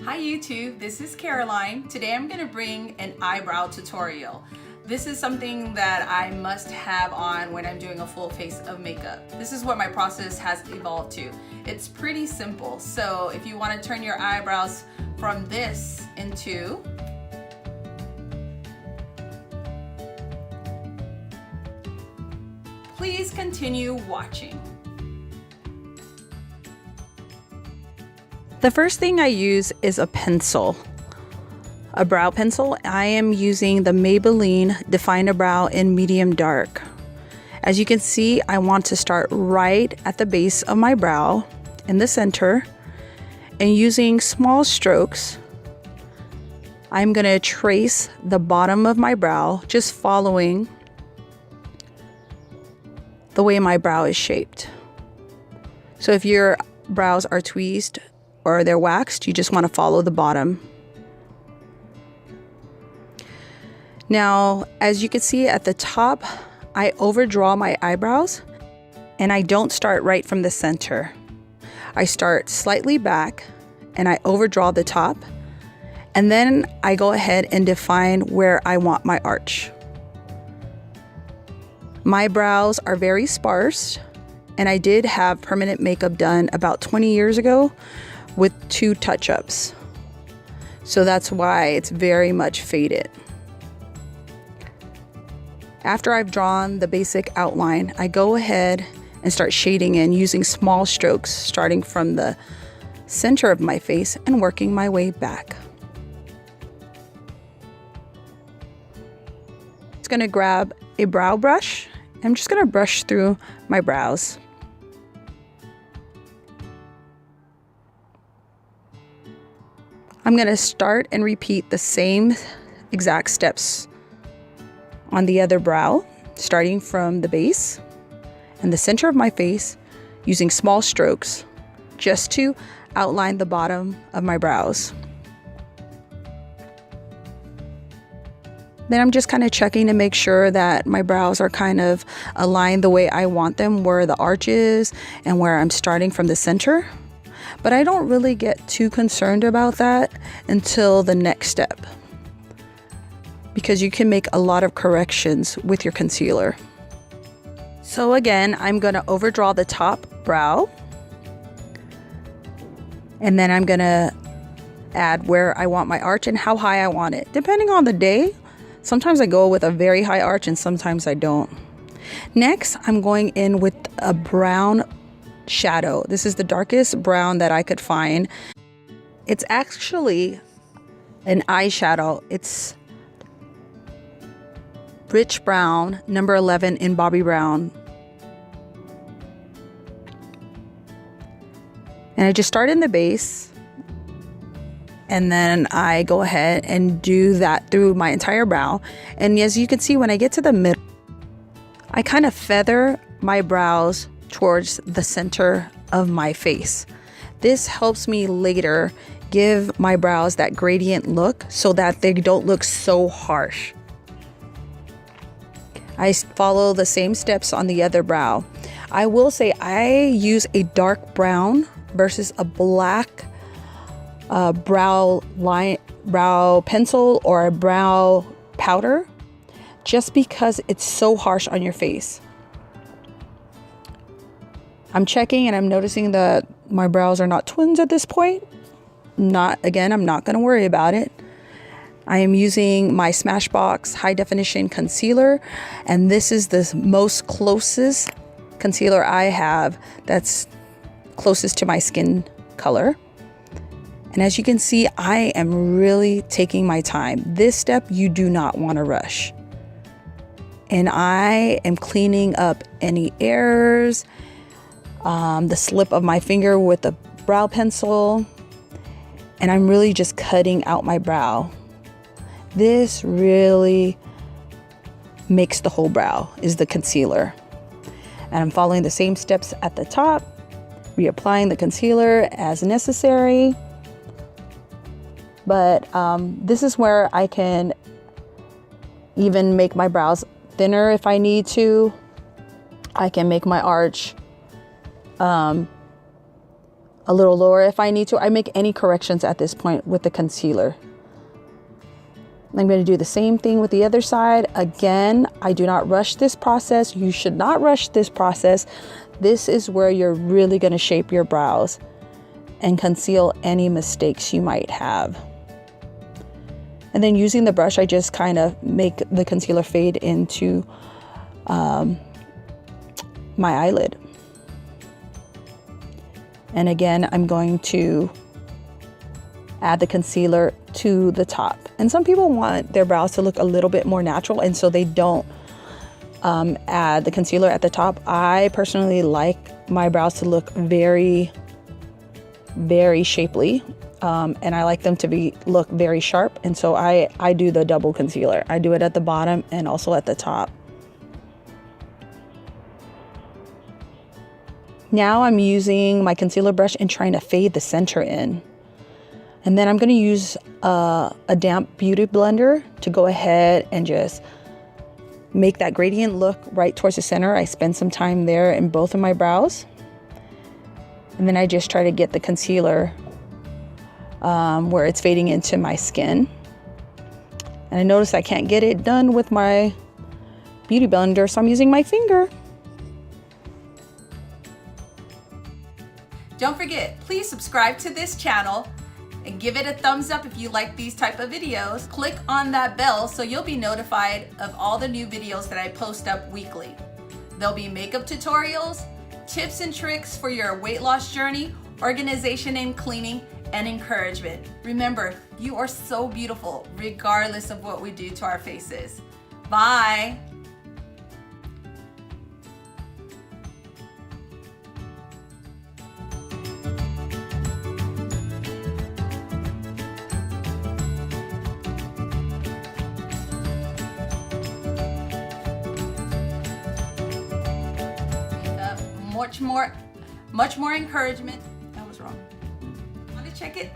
Hi YouTube, this is Caroline. Today I'm going to bring an eyebrow tutorial. This is something that I must have on when I'm doing a full face of makeup. This is what my process has evolved to. It's pretty simple. So if you want to turn your eyebrows from this into please continue watching. The first thing I use is a pencil, a brow pencil. I am using the Maybelline Define a Brow in medium dark. As you can see, I want to start right at the base of my brow in the center, and using small strokes, I'm going to trace the bottom of my brow, just following the way my brow is shaped. So if your brows are tweezed or they're waxed, you just want to follow the bottom. Now, as you can see at the top, I overdraw my eyebrows and I don't start right from the center. I start slightly back and I overdraw the top, and then I go ahead and define where I want my arch. My brows are very sparse, and I did have permanent makeup done about 20 years ago with 2 touch-ups. So that's why it's very much faded. After I've drawn the basic outline, I go ahead and start shading in using small strokes, starting from the center of my face and working my way back. I'm just gonna grab a brow brush. I'm just gonna brush through my brows. I'm going to start and repeat the same exact steps on the other brow, starting from the base and the center of my face, using small strokes just to outline the bottom of my brows. Then I'm just kind of checking to make sure that my brows are kind of aligned the way I want them, where the arch is and where I'm starting from the center. But I don't really get too concerned about that until the next step, because you can make a lot of corrections with your concealer. So again, I'm going to overdraw the top brow, and then I'm going to add where I want my arch and how high I want it, depending on the day. Sometimes I go with a very high arch and sometimes I don't. Next, I'm going in with a brown shadow. This is the darkest brown that I could find. It's actually an eyeshadow. It's rich brown, number 11 in Bobbie brown. And I just start in the base, and then I go ahead and do that through my entire brow. And as you can see, when I get to the middle, I kind of feather my brows towards the center of my face. This helps me later give my brows that gradient look so that they don't look so harsh. I follow the same steps on the other brow. I will say I use a dark brown versus a black brow pencil or a brow powder, just because it's so harsh on your face. I'm checking and I'm noticing that my brows are not twins at this point. I'm not going to worry about it. I am using my Smashbox high definition concealer, and this is the most closest concealer I have that's closest to my skin color. And as you can see, I am really taking my time. This step you do not want to rush. And I am cleaning up any errors, the slip of my finger with a brow pencil, and I'm really just cutting out my brow. This really makes the whole brow, is the concealer. And I'm following the same steps at the top, reapplying the concealer as necessary. But this is where I can even make my brows thinner if I need to. I can make my arch a a little lower if I need to. I make any corrections at this point with the concealer. I'm going to do the same thing with the other side. Again, I do not rush this process. You should not rush this process. This is where you're really going to shape your brows and conceal any mistakes you might have. And then using the brush, I just kind of make the concealer fade into my eyelid. And again, I'm going to add the concealer to the top. And some people want their brows to look a little bit more natural, and so they don't add the concealer at the top. I personally like my brows to look very, very shapely, and I like them to look very sharp. And so I do the double concealer. I do it at the bottom and also at the top. Now I'm using my concealer brush and trying to fade the center in. And then I'm going to use a damp beauty blender to go ahead and just make that gradient look right towards the center. I spend some time there in both of my brows. And then I just try to get the concealer where it's fading into my skin. And I notice I can't get it done with my beauty blender, so I'm using my finger. Don't forget, please subscribe to this channel and give it a thumbs up if you like these type of videos. Click on that bell so you'll be notified of all the new videos that I post up weekly. There'll be makeup tutorials, tips and tricks for your weight loss journey, organization and cleaning, and encouragement. Remember, you are so beautiful regardless of what we do to our faces. Bye. Much more encouragement. That was wrong. Want to check it?